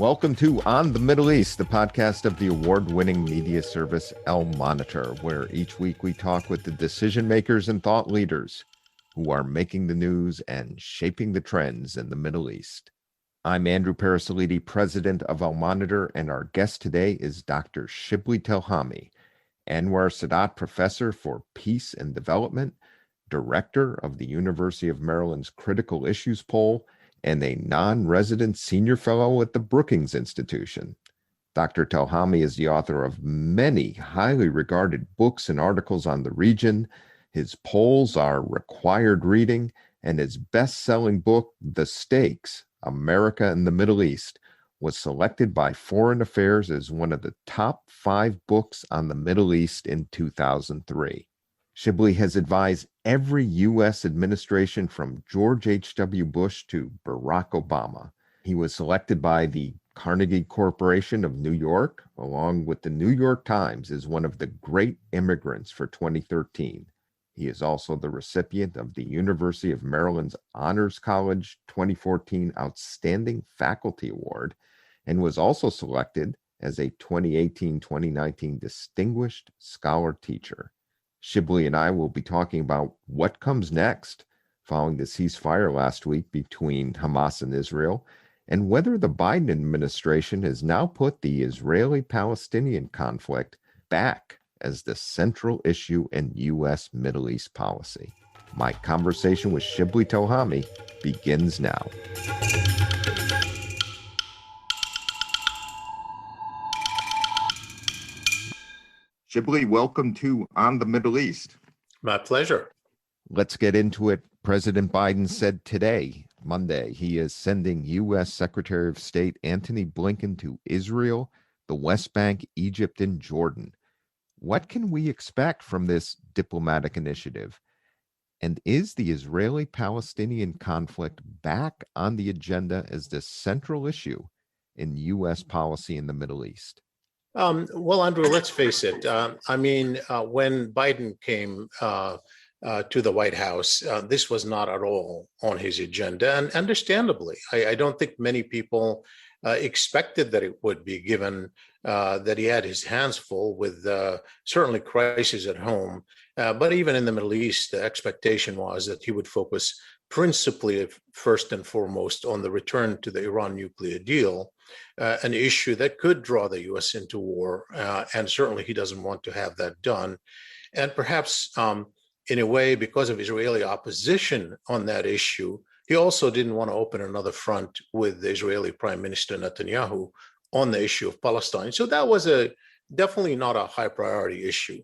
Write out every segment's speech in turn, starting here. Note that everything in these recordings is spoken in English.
Welcome to On the Middle East, the podcast of the award-winning media service El Monitor, where each week we talk with the decision makers and thought leaders who are making the news and shaping the trends in the Middle East. I'm Andrew Parasolidi, president of El Monitor, and our guest today is Dr. Shibley Telhami, Anwar Sadat Professor for Peace and Development, Director of the University of Maryland's Critical Issues Poll, and a non-resident senior fellow at the Brookings Institution. Dr. Telhami is the author of many highly regarded books and articles on the region. His polls are required reading, and his best-selling book, The Stakes, America and the Middle East, was selected by Foreign Affairs as one of the top 5 books on the Middle East in 2003. Shibley has advised every U.S. administration from George H.W. Bush to Barack Obama. He was selected by the Carnegie Corporation of New York, along with the New York Times, as one of the great immigrants for 2013. He is also the recipient of the University of Maryland's Honors College 2014 Outstanding Faculty Award, and was also selected as a 2018-2019 Distinguished Scholar Teacher. Shibley and I will be talking about what comes next following the ceasefire last week between Hamas and Israel, and whether the Biden administration has now put the Israeli-Palestinian conflict back as the central issue in U.S. Middle East policy. My conversation with Shibley Telhami begins now. Shibley, welcome to On the Middle East. My pleasure. Let's get into it. President Biden said today, Monday, he is sending U.S. Secretary of State Antony Blinken to Israel, the West Bank, Egypt, and Jordan. What can we expect from this diplomatic initiative? And is the Israeli-Palestinian conflict back on the agenda as the central issue in U.S. policy in the Middle East? Well, Andrew, let's face it. When Biden came to the White House, this was not at all on his agenda, and understandably. I don't think many people expected that it would be, given that he had his hands full with certainly crises at home. But even in the Middle East, the expectation was that he would focus principally, first and foremost, on the return to the Iran nuclear deal, an issue that could draw the U.S. into war. And certainly he doesn't want to have that done. And perhaps in a way, because of Israeli opposition on that issue, he also didn't want to open another front with the Israeli Prime Minister Netanyahu on the issue of Palestine. So that was definitely not a high priority issue.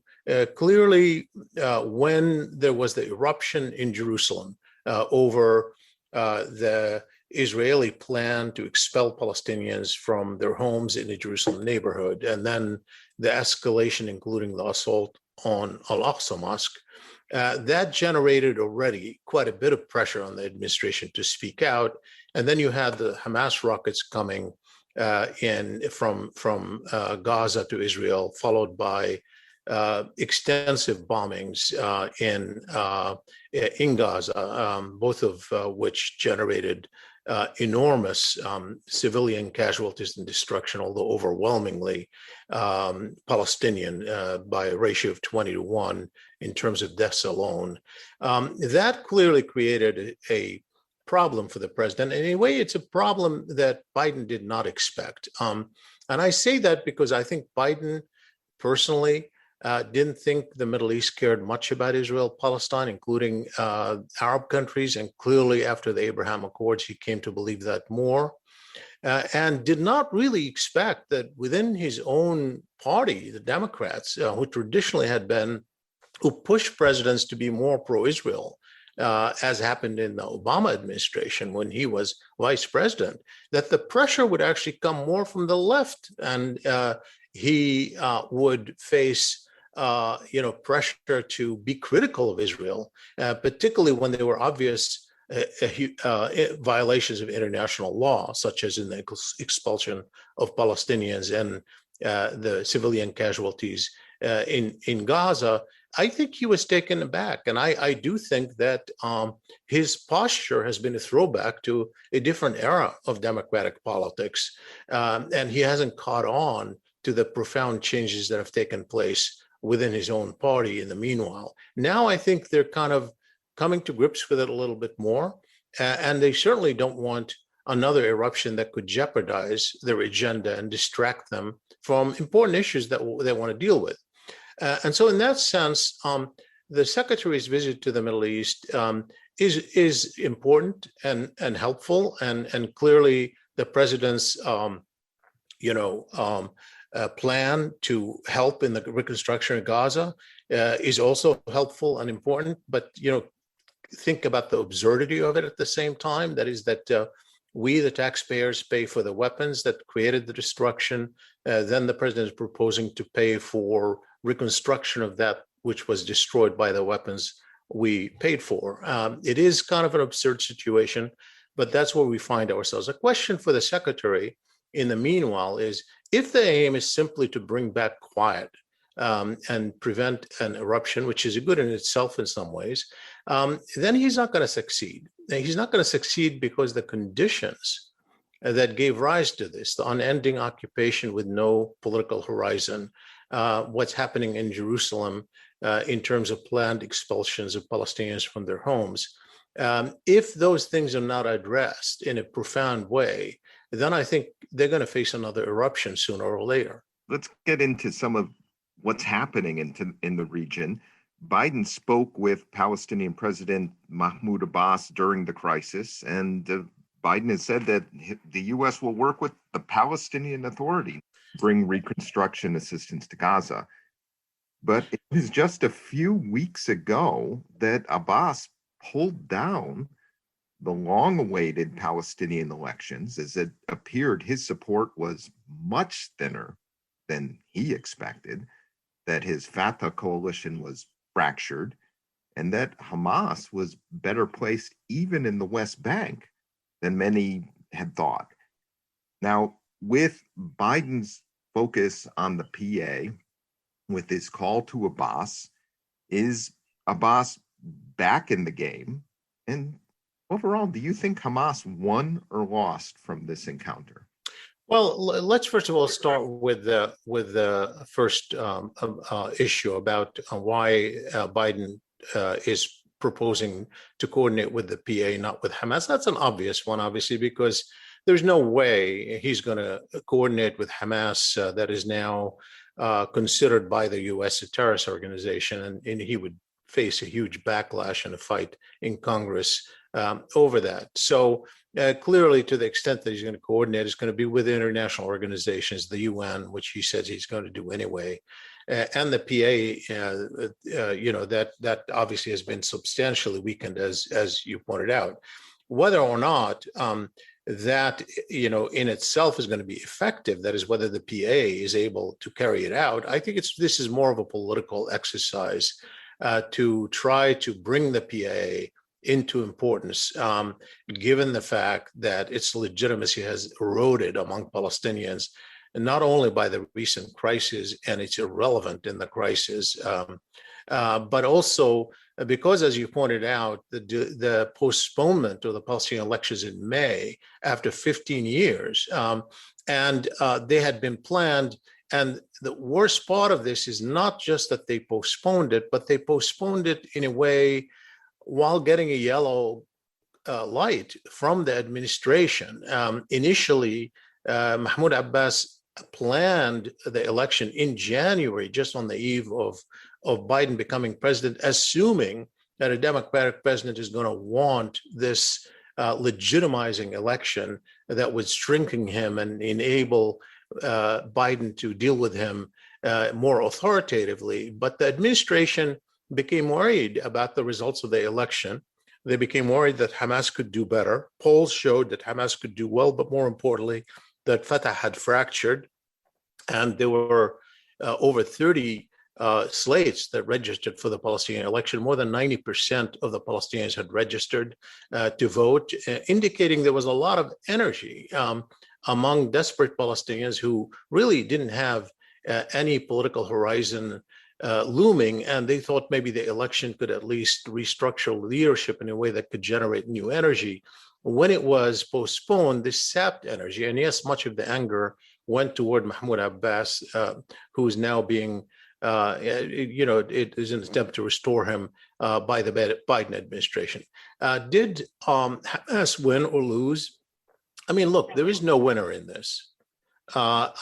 Clearly, when there was the eruption in Jerusalem over the Israeli plan to expel Palestinians from their homes in the Jerusalem neighborhood, and then the escalation, including the assault on Al-Aqsa Mosque, that generated already quite a bit of pressure on the administration to speak out. And then you had the Hamas rockets coming in from Gaza to Israel, followed by extensive bombings in Gaza, both of which generated enormous civilian casualties and destruction, although overwhelmingly Palestinian by a ratio of 20-1 in terms of deaths alone. That clearly created a problem for the president. And in a way, it's a problem that Biden did not expect. And I say that because I think Biden personally didn't think the Middle East cared much about Israel-Palestine, including Arab countries. And clearly, after the Abraham Accords, he came to believe that more, and did not really expect that within his own party, the Democrats, who traditionally who pushed presidents to be more pro-Israel, as happened in the Obama administration when he was vice president, that the pressure would actually come more from the left, and he would face pressure to be critical of Israel, particularly when there were obvious violations of international law, such as in the expulsion of Palestinians and the civilian casualties in Gaza. I think he was taken aback. And I do think that his posture has been a throwback to a different era of democratic politics. And he hasn't caught on to the profound changes that have taken place within his own party in the meanwhile. Now I think they're kind of coming to grips with it a little bit more. And they certainly don't want another eruption that could jeopardize their agenda and distract them from important issues that they want to deal with. And so in that sense, the secretary's visit to the Middle East is important and helpful. And clearly the president's, plan to help in the reconstruction of Gaza is also helpful and important. But, think about the absurdity of it at the same time. That is that we, the taxpayers, pay for the weapons that created the destruction. Then the president is proposing to pay for reconstruction of that which was destroyed by the weapons we paid for. It is kind of an absurd situation, but that's where we find ourselves. A question for the secretary in the meanwhile is, if the aim is simply to bring back quiet and prevent an eruption, which is good in itself in some ways, then he's not going to succeed. He's not going to succeed because the conditions that gave rise to this, the unending occupation with no political horizon, what's happening in Jerusalem in terms of planned expulsions of Palestinians from their homes, if those things are not addressed in a profound way, then I think they're going to face another eruption sooner or later. Let's get into some of what's happening in the region. Biden spoke with Palestinian President Mahmoud Abbas during the crisis, and Biden has said that the U.S. will work with the Palestinian Authority to bring reconstruction assistance to Gaza. But it was just a few weeks ago that Abbas pulled down the long-awaited Palestinian elections, as it appeared his support was much thinner than he expected, that his Fatah coalition was fractured, and that Hamas was better placed even in the West Bank than many had thought. Now, with Biden's focus on the PA, with his call to Abbas, is Abbas back in the game? And overall, do you think Hamas won or lost from this encounter? Well, let's first of all start with the first issue about why Biden is proposing to coordinate with the PA, not with Hamas. That's an obvious one, obviously, because there's no way he's going to coordinate with Hamas that is now considered by the U.S. a terrorist organization, and he would face a huge backlash and a fight in Congress over that. So clearly, to the extent that he's going to coordinate, it's going to be with international organizations, the UN, which he says he's going to do anyway, and the PA. That obviously has been substantially weakened, as you pointed out. Whether or not that in itself is going to be effective, that is, whether the PA is able to carry it out, I think this is more of a political exercise to try to bring the PA into importance, given the fact that its legitimacy has eroded among Palestinians, and not only by the recent crisis, and it's irrelevant in the crisis, but also because, as you pointed out, the postponement of the Palestinian elections in May after 15 years, and they had been planned. And the worst part of this is not just that they postponed it, but they postponed it in a way while getting a yellow light from the administration. Initially, Mahmoud Abbas planned the election in January, just on the eve of Biden becoming president, assuming that a Democratic president is going to want this legitimizing election that would strengthen him and enable Biden to deal with him more authoritatively. But the administration became worried about the results of the election. They became worried that Hamas could do better. Polls showed that Hamas could do well, but more importantly, that Fatah had fractured. And there were over 30 slates that registered for the Palestinian election. More than 90% of the Palestinians had registered to vote, indicating there was a lot of energy among desperate Palestinians who really didn't have any political horizon looming, and they thought maybe the election could at least restructure leadership in a way that could generate new energy. When it was postponed, this sapped energy, and yes, much of the anger went toward Mahmoud Abbas, who is now being, it is an attempt to restore him by the Biden administration. Did Hamas win or lose? I mean, look, there is no winner in this. Look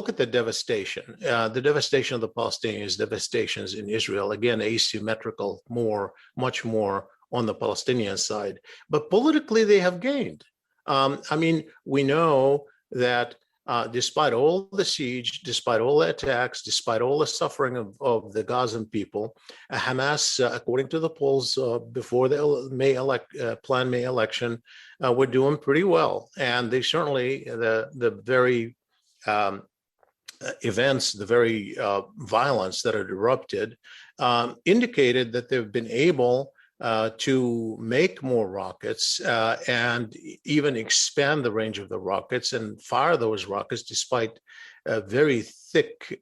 at the devastation. The devastation of the Palestinians, devastations in Israel, again, asymmetrical, much more on the Palestinian side. But politically, they have gained. We know that despite all the siege, despite all the attacks, despite all the suffering of the Gazan people, Hamas, according to the polls before the planned May election, were doing pretty well. And they certainly, the very events, the very violence that had erupted, indicated that they've been able to make more rockets and even expand the range of the rockets and fire those rockets despite very thick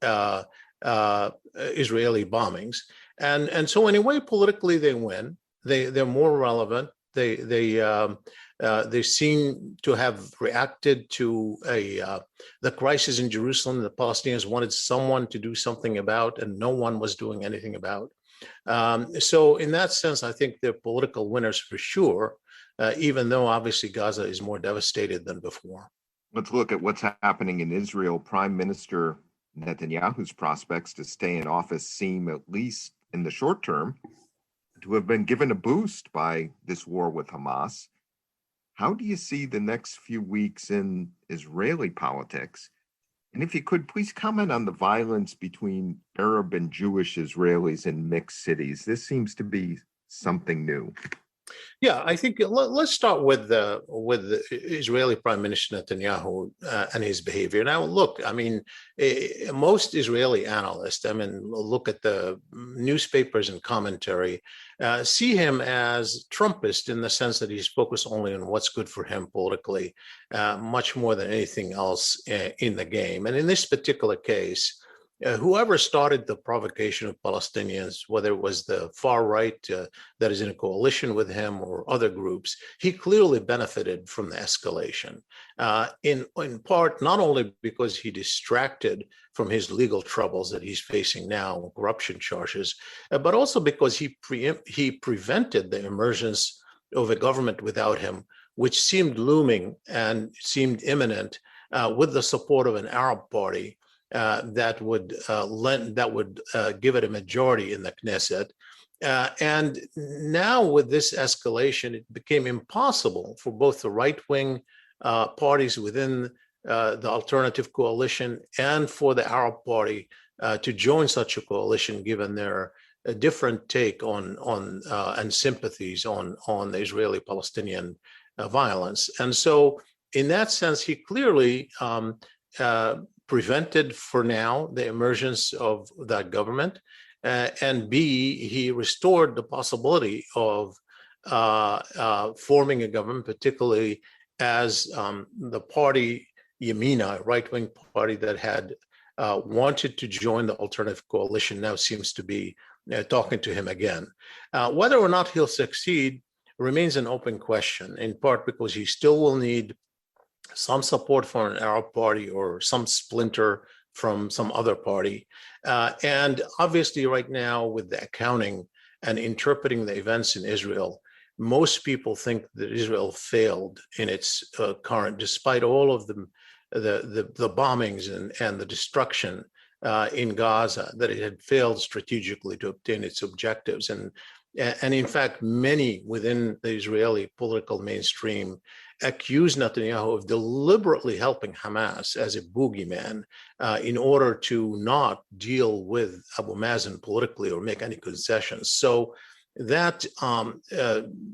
Israeli bombings. And so anyway, politically they win. They're more relevant. They seem to have reacted to the crisis in Jerusalem. The Palestinians wanted someone to do something about, and no one was doing anything about. So in that sense, I think they're political winners for sure, even though obviously Gaza is more devastated than before. Let's look at what's happening in Israel. Prime Minister Netanyahu's prospects to stay in office seem, at least in the short term, to have been given a boost by this war with Hamas. How do you see the next few weeks in Israeli politics? And if you could, please comment on the violence between Arab and Jewish Israelis in mixed cities. This seems to be something new. Yeah, I think let's start with the Israeli Prime Minister Netanyahu and his behavior. Now, look, most Israeli analysts, look at the newspapers and commentary, see him as Trumpist in the sense that he's focused only on what's good for him politically, much more than anything else in the game. And in this particular case, whoever started the provocation of Palestinians, whether it was the far right that is in a coalition with him or other groups, he clearly benefited from the escalation, in part not only because he distracted from his legal troubles that he's facing now, corruption charges, but also because he prevented the emergence of a government without him, which seemed looming and seemed imminent, with the support of an Arab party that would give it a majority in the Knesset. And now with this escalation, it became impossible for both the right-wing parties within the alternative coalition and for the Arab party to join such a coalition, given their different take on and sympathies on the Israeli-Palestinian violence. And so in that sense, he clearly prevented for now the emergence of that government, and B, he restored the possibility of forming a government, particularly as the party Yamina, right-wing party that had wanted to join the alternative coalition, now seems to be talking to him again. Whether or not he'll succeed remains an open question, in part because he still will need some support from an Arab party or some splinter from some other party. And obviously right now with the accounting and interpreting the events in Israel, most people think that Israel failed in its current, despite all of the bombings and the destruction in Gaza, that it had failed strategically to obtain its objectives. And in fact, many within the Israeli political mainstream accused Netanyahu of deliberately helping Hamas as a boogeyman in order to not deal with Abu Mazen politically or make any concessions. So that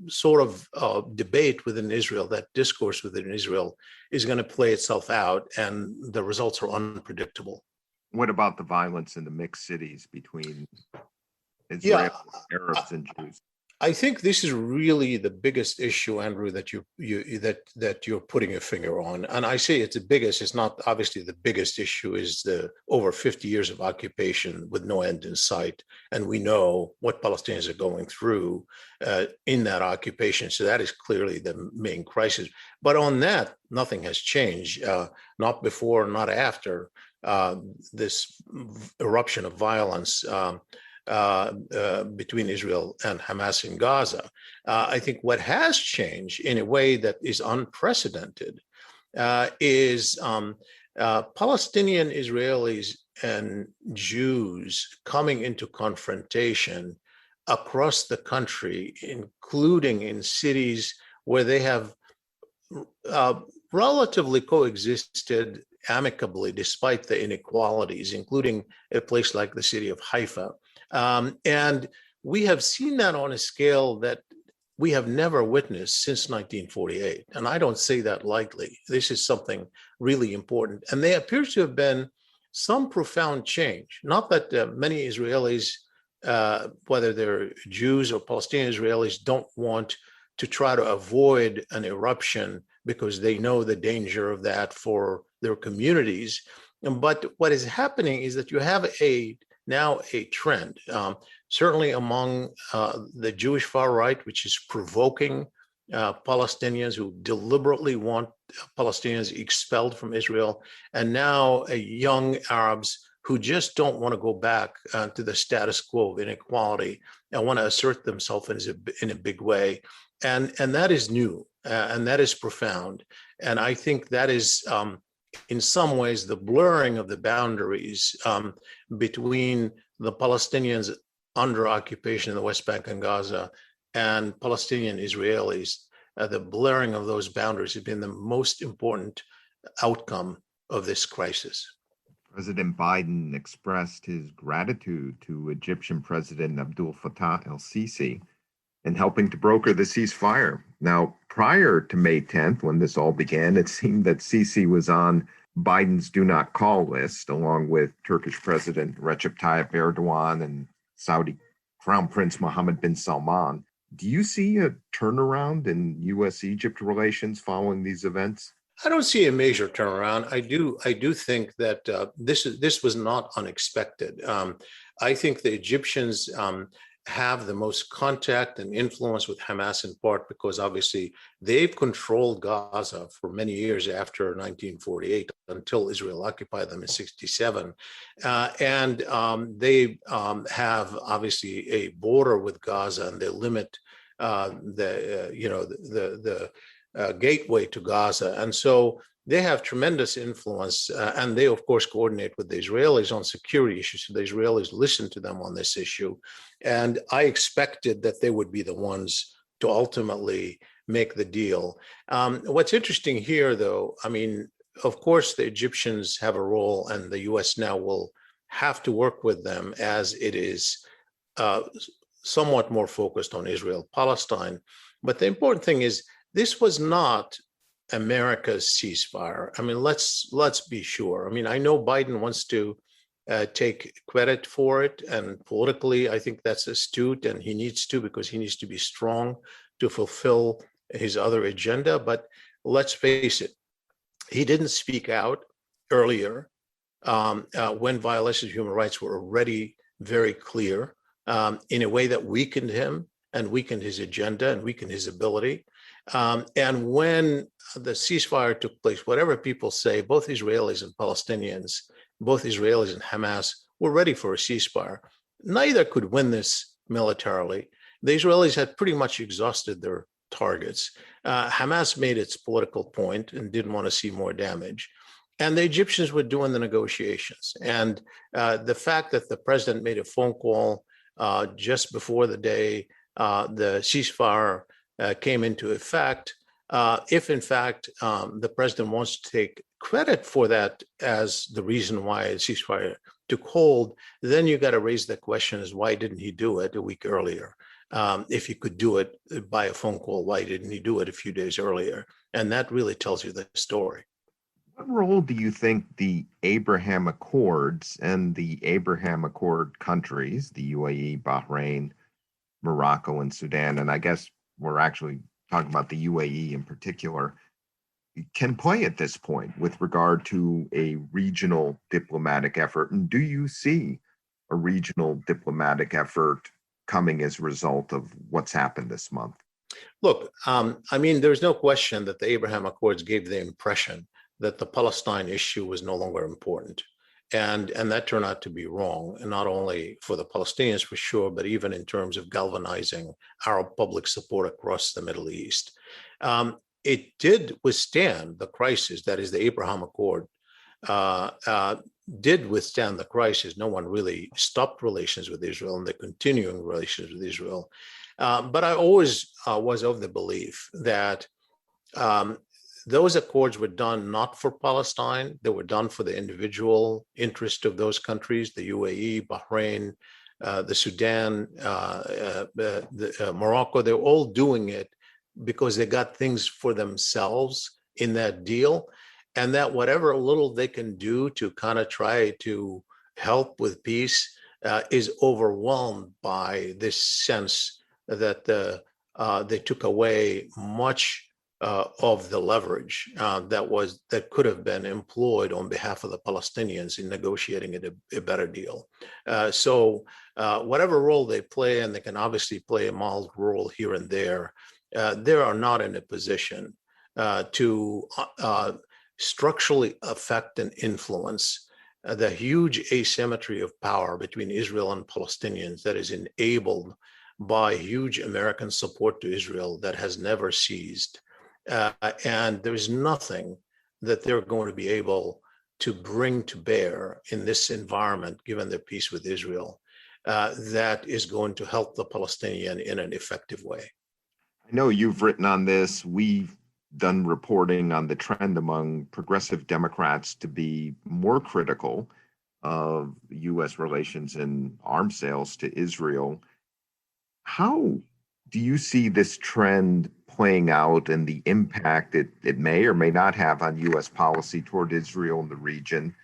sort of debate within Israel, that discourse within Israel, is going to play itself out, and the results are unpredictable. What about the violence in the mixed cities between Israeli Arabs and Jews? I think this is really the biggest issue, Andrew, that you're putting your finger on. And I say it's the biggest. It's not obviously the biggest issue is the over 50 years of occupation with no end in sight, and we know what Palestinians are going through in that occupation. So that is clearly the main crisis. But on that, nothing has changed. Not before, not after this eruption of violence. Between Israel and Hamas in Gaza. I think what has changed in a way that is unprecedented is Palestinian Israelis and Jews coming into confrontation across the country, including in cities where they have relatively coexisted amicably despite the inequalities, including a place like the city of Haifa. And we have seen that on a scale that we have never witnessed since 1948. And I don't say that lightly. This is something really important. And there appears to have been some profound change. Not that many Israelis, whether they're Jews or Palestinian Israelis, don't want to try to avoid an eruption because they know the danger of that for their communities. But what is happening is that you have now a trend, certainly among the Jewish far right, which is provoking Palestinians who deliberately want Palestinians expelled from Israel, and now young Arabs who just don't want to go back to the status quo of inequality and want to assert themselves in a big way. And that is new, and that is profound. And I think that is in some ways, the blurring of the boundaries between the Palestinians under occupation in the West Bank and Gaza and Palestinian Israelis, the blurring of those boundaries has been the most important outcome of this crisis. President Biden expressed his gratitude to Egyptian President Abdel Fattah el-Sisi in helping to broker the ceasefire. Now, prior to May 10th, when this all began, it seemed that Sisi was on Biden's do not call list, along with Turkish President Recep Tayyip Erdogan and Saudi Crown Prince Mohammed bin Salman. Do you see a turnaround in U.S.-Egypt relations following these events? I don't see a major turnaround. I do think that this was not unexpected. I think the Egyptians have the most contact and influence with Hamas, in part because obviously they've controlled Gaza for many years after 1948 until Israel occupied them in 67. And they have obviously a border with Gaza, and they limit the gateway to Gaza. And so they have tremendous influence, and they, of course, coordinate with the Israelis on security issues. So the Israelis listen to them on this issue. And I expected that they would be the ones to ultimately make the deal. What's interesting here, though, I mean, of course, the Egyptians have a role, and the U.S. now will have to work with them as it is somewhat more focused on Israel-Palestine. But the important thing is, this was not America's ceasefire. I mean, let's be sure. I mean, I know Biden wants to take credit for it, and politically, I think that's astute, and he needs to, because he needs to be strong to fulfill his other agenda. But let's face it, he didn't speak out earlier when violations of human rights were already very clear in a way that weakened him and weakened his agenda and weakened his ability. And when the ceasefire took place, whatever people say, both Israelis and Palestinians, both Israelis and Hamas were ready for a ceasefire. Neither could win this militarily. The Israelis had pretty much exhausted their targets. Hamas made its political point and didn't want to see more damage. And the Egyptians were doing the negotiations. And the fact that the president made a phone call just before the day the ceasefire came into effect, if in fact the president wants to take credit for that as the reason why a ceasefire took hold, then you got to raise the question is, why didn't he do it a week earlier? If he could do it by a phone call, why didn't he do it a few days earlier? And that really tells you the story. What role do you think the Abraham Accords and the Abraham Accord countries, the UAE, Bahrain, Morocco and Sudan, and I guess we're actually talking about the UAE in particular, can play at this point with regard to a regional diplomatic effort? And do you see a regional diplomatic effort coming as a result of what's happened this month? Look, I mean, there's no question that the Abraham Accords gave the impression that the Palestine issue was no longer important. And that turned out to be wrong, and not only for the Palestinians for sure, but even in terms of galvanizing Arab public support across the Middle East. It did withstand the crisis, that is the Abraham Accord, did withstand the crisis. No one really stopped relations with Israel and the continuing relations with Israel. But I always was of the belief that those accords were done not for Palestine. They were done for the individual interest of those countries, the UAE, Bahrain, the Sudan, Morocco. They're all doing it because they got things for themselves in that deal. And that whatever little they can do to kind of try to help with peace is overwhelmed by this sense that they took away much of the leverage that could have been employed on behalf of the Palestinians in negotiating a better deal. So whatever role they play, and they can obviously play a mild role here and there, they are not in a position to structurally affect and influence the huge asymmetry of power between Israel and Palestinians that is enabled by huge American support to Israel that has never ceased. And there's nothing that they're going to be able to bring to bear in this environment, given their peace with Israel, that is going to help the Palestinian in an effective way. I know you've written on this. We've done reporting on the trend among progressive Democrats to be more critical of U.S. relations and arms sales to Israel. How do you see this trend playing out and the impact it may or may not have on U.S. policy toward Israel in the region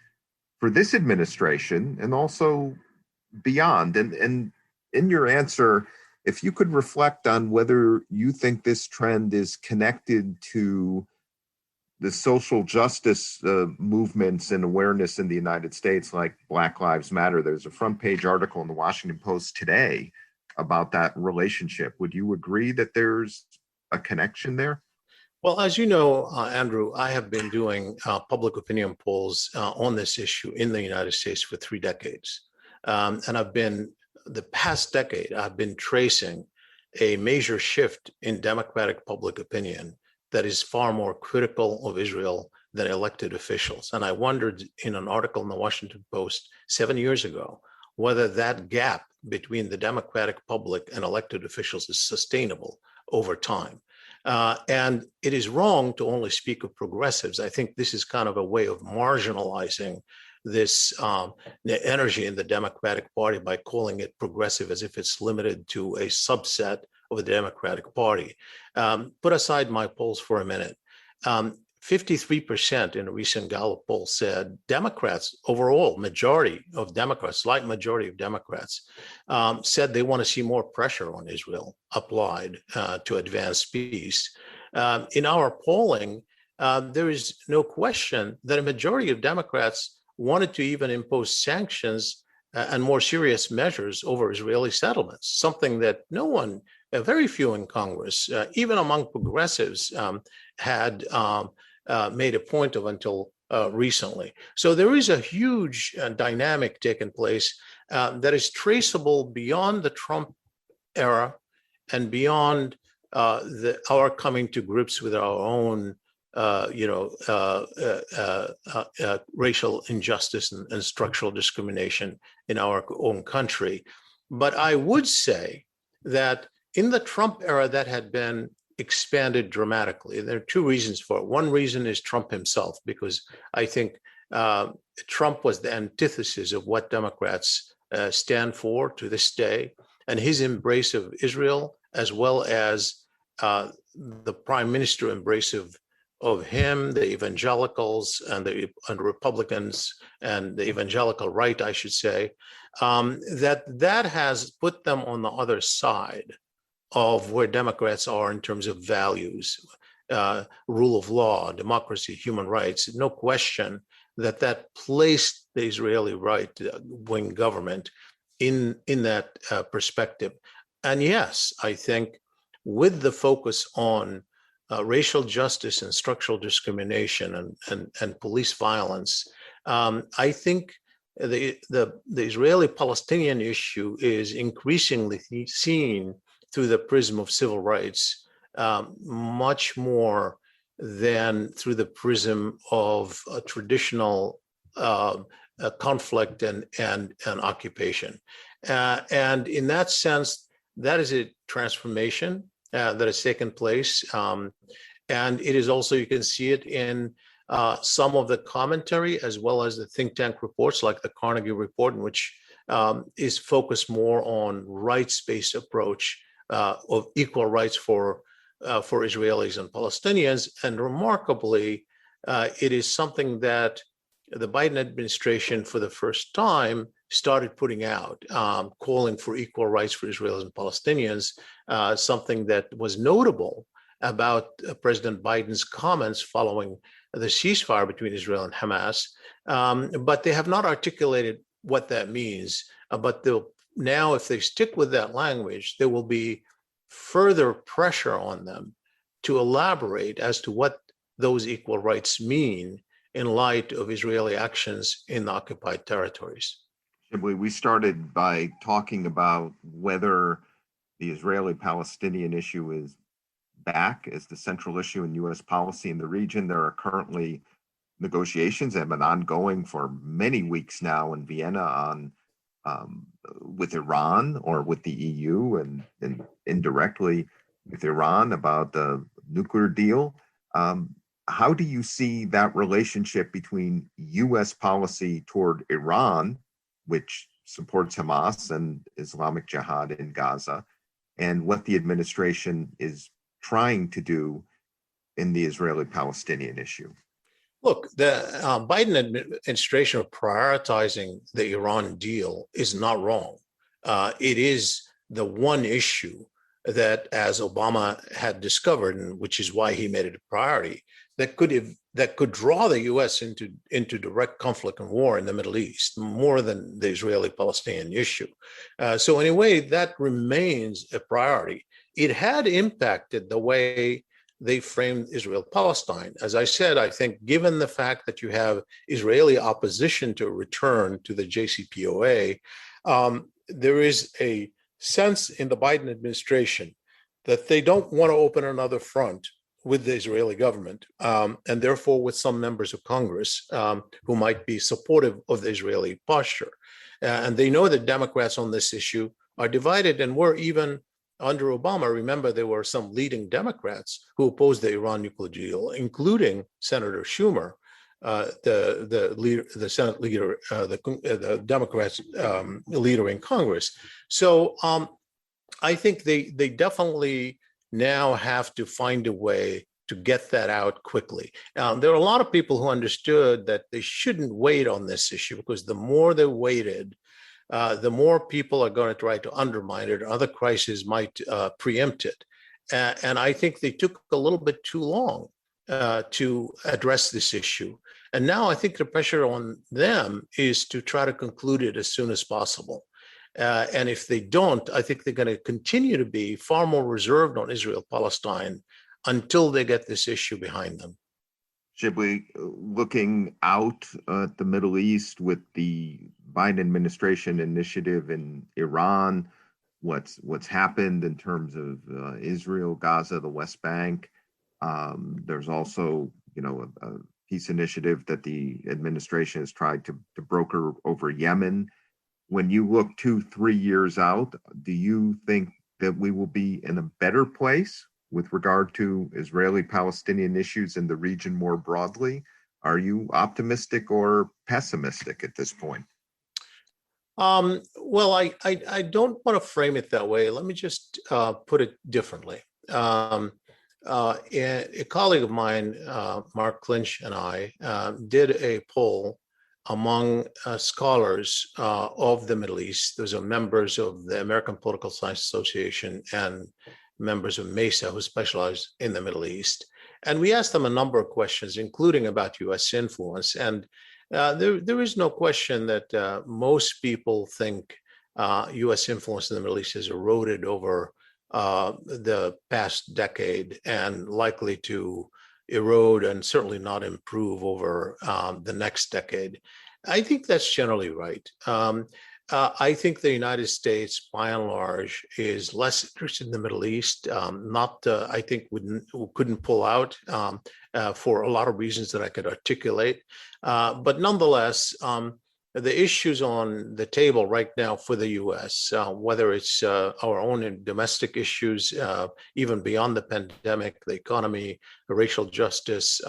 for this administration and also beyond? And in your answer, if you could reflect on whether you think this trend is connected to the social justice movements and awareness in the United States, like Black Lives Matter. There's a front page article in the Washington Post today about that relationship. Would you agree that there's a connection there? Well, as you know, Andrew, I have been doing public opinion polls on this issue in the United States for 3 decades. And the past decade, I've been tracing a major shift in democratic public opinion that is far more critical of Israel than elected officials. And I wondered in an article in the Washington Post 7 years ago whether that gap between the democratic public and elected officials is sustainable over time. And it is wrong to only speak of progressives. I think this is kind of a way of marginalizing this energy in the Democratic Party by calling it progressive as if it's limited to a subset of the Democratic Party. Put aside my polls for a minute. 53% in a recent Gallup poll said Democrats, overall, majority of Democrats, slight majority of Democrats, said they want to see more pressure on Israel applied to advance peace. In our polling, there is no question that a majority of Democrats wanted to even impose sanctions and more serious measures over Israeli settlements, something that no one, very few in Congress, even among progressives, had made a point of until recently. So there is a huge dynamic taking place that is traceable beyond the Trump era and beyond our coming to grips with our own racial injustice and structural discrimination in our own country. But I would say that in the Trump era, that had been expanded dramatically. There are 2 reasons for it. One reason is Trump himself, because I think Trump was the antithesis of what Democrats stand for to this day, and his embrace of Israel, as well as the prime minister embrace of him, the evangelicals and the Republicans and the evangelical right, I should say, that has put them on the other side of where Democrats are in terms of values, rule of law, democracy, human rights. No question that placed the Israeli right-wing government in that perspective. And yes, I think with the focus on racial justice and structural discrimination and police violence, I think the Israeli-Palestinian issue is increasingly seen through the prism of civil rights, much more than through the prism of a traditional conflict and occupation. And in that sense, that is a transformation that has taken place. And it is also, you can see it in some of the commentary, as well as the think tank reports like the Carnegie Report, in which is focused more on rights-based approach of equal rights for Israelis and Palestinians. And remarkably, it is something that the Biden administration, for the first time, started putting out, calling for equal rights for Israelis and Palestinians, something that was notable about President Biden's comments following the ceasefire between Israel and Hamas. But they have not articulated what that means. But now, if they stick with that language, there will be further pressure on them to elaborate as to what those equal rights mean in light of Israeli actions in the occupied territories. We started by talking about whether the Israeli-Palestinian issue is back as the central issue in U.S. policy in the region. There are currently negotiations that have been ongoing for many weeks now in Vienna on with Iran or with the EU and indirectly with Iran about the nuclear deal. How do you see that relationship between U.S. policy toward Iran, which supports Hamas and Islamic Jihad in Gaza, and what the administration is trying to do in the Israeli-Palestinian issue? Look, the Biden administration of prioritizing the Iran deal is not wrong. It is the one issue that, as Obama had discovered, and which is why he made it a priority, that could draw the U.S. into direct conflict and war in the Middle East, more than the Israeli-Palestinian issue. So in a way, that remains a priority. It had impacted the way they framed Israel-Palestine. As I said, I think given the fact that you have Israeli opposition to return to the JCPOA, there is a sense in the Biden administration that they don't want to open another front with the Israeli government, and therefore with some members of Congress who might be supportive of the Israeli posture. And they know that Democrats on this issue are divided, and were even under Obama. Remember, there were some leading Democrats who opposed the Iran nuclear deal, including Senator Schumer, the Senate leader, the Democrats leader in Congress. So I think they definitely now have to find a way to get that out quickly. There are a lot of people who understood that they shouldn't wait on this issue, because the more they waited, the more people are going to try to undermine it, or other crises might preempt it. And I think they took a little bit too long to address this issue. And now I think the pressure on them is to try to conclude it as soon as possible. And if they don't, I think they're going to continue to be far more reserved on Israel-Palestine until they get this issue behind them. Shibley, looking out at the Middle East with the Biden administration initiative in Iran, what's happened in terms of Israel, Gaza, the West Bank. There's also, a peace initiative that the administration has tried to broker over Yemen. When you look 2-3 years out, do you think that we will be in a better place with regard to Israeli-Palestinian issues in the region more broadly? Are you optimistic or pessimistic at this point? Well, I don't want to frame it that way. Let me just put it differently. A colleague of mine, Mark Clinch, and I did a poll among scholars of the Middle East. Those are members of the American Political Science Association and members of MESA who specialize in the Middle East. And we asked them a number of questions, including about U.S. influence. And there is no question that most people think U.S. influence in the Middle East has eroded over the past decade and likely to erode and certainly not improve over the next decade. I think that's generally right. I think the United States, by and large, is less interested in the Middle East. I think couldn't pull out for a lot of reasons that I could articulate. But nonetheless, the issues on the table right now for the U.S., whether it's our own domestic issues, even beyond the pandemic, the economy, racial justice,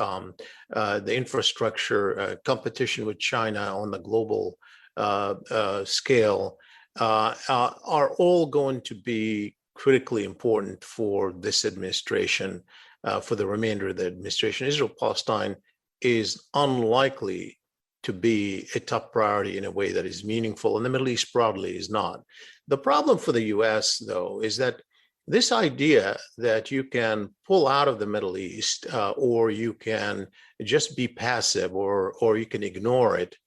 the infrastructure, competition with China on the global scale, are all going to be critically important for this administration, for the remainder of the administration. Israel-Palestine is unlikely to be a top priority in a way that is meaningful, and the Middle East broadly is not. The problem for the US, though, is that this idea that you can pull out of the Middle East or you can just be passive or you can ignore it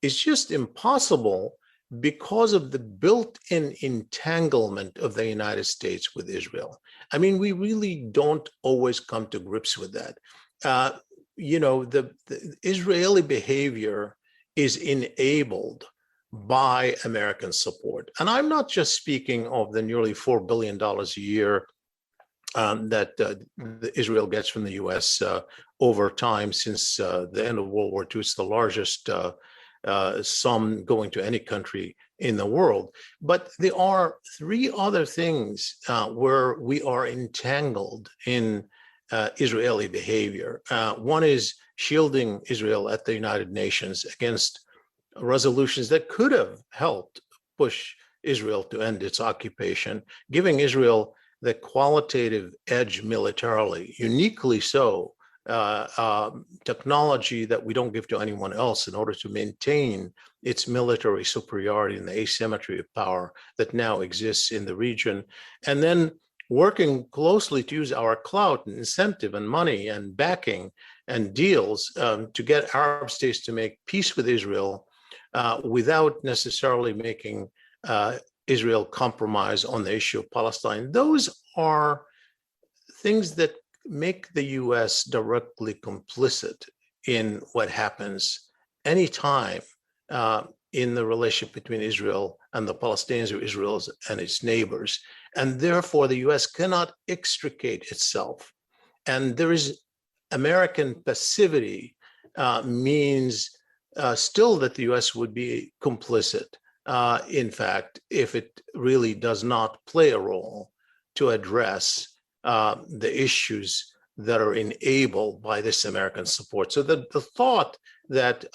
is just impossible because of the built-in entanglement of the United States with Israel. I mean, we really don't always come to grips with that. The Israeli behavior is enabled by American support. And I'm not just speaking of the nearly $4 billion a year that Israel gets from the US over time since the end of World War II. It's the largest sum going to any country in the world. But there are three other things where we are entangled in Israeli behavior. One is shielding Israel at the United Nations against resolutions that could have helped push Israel to end its occupation, giving Israel the qualitative edge militarily, uniquely so, technology that we don't give to anyone else in order to maintain its military superiority and the asymmetry of power that now exists in the region. And then working closely to use our clout and incentive and money and backing and deals to get Arab states to make peace with Israel without necessarily making Israel compromise on the issue of Palestine. Those are things that make the US directly complicit in what happens anytime in the relationship between Israel and the Palestinians, or Israel and its neighbors. And therefore, the US cannot extricate itself. And there is American passivity means still that the US would be complicit, in fact, if it really does not play a role to address the issues that are enabled by this American support. So the thought that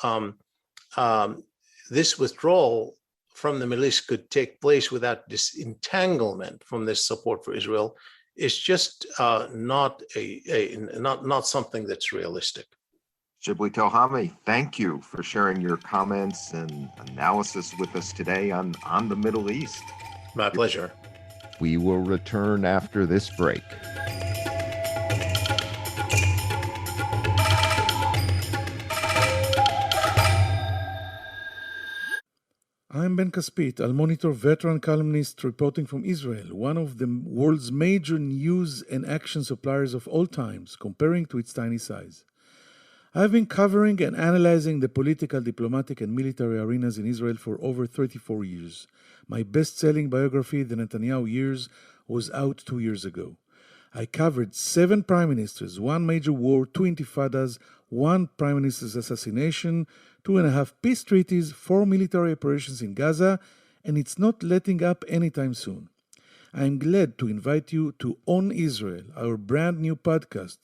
this withdrawal from the Middle East could take place without disentanglement from this support for Israel is just not something that's realistic. Shibley Telhami, thank you for sharing your comments and analysis with us today on the Middle East. My pleasure. We will return after this break. I'm Ben Caspit, Al Monitor veteran columnist reporting from Israel, one of the world's major news and action suppliers of all times, comparing to its tiny size. I've been covering and analyzing the political, diplomatic, and military arenas in Israel for over 34 years. My best-selling biography, The Netanyahu Years, was out 2 years ago. I covered 7 prime ministers, 1 major war, 2 intifadas, 1 prime minister's assassination, 2.5 peace treaties, 4 military operations in Gaza, and it's not letting up anytime soon. I'm glad to invite you to On Israel, our brand new podcast,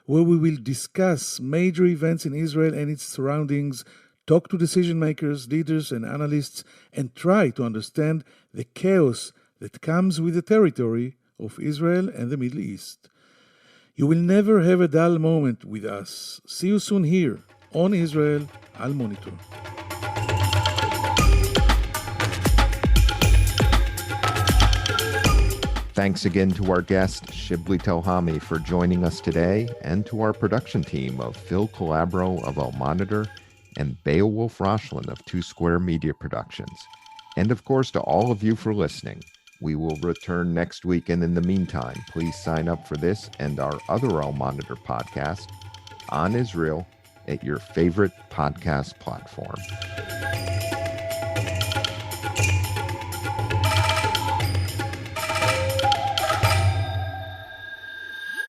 where we will discuss major events in Israel and its surroundings, talk to decision makers, leaders, and analysts, and try to understand the chaos that comes with the territory of Israel and the Middle East. You will never have a dull moment with us. See you soon here on Israel, Al Monitor. Thanks again to our guest, Shibley Telhami, for joining us today, and to our production team of Phil Calabro of El Monitor and Beowulf Rochlin of Two Square Media Productions. And of course, to all of you for listening. We will return next week, and in the meantime, please sign up for this and our other El Monitor podcast on Israel at your favorite podcast platform.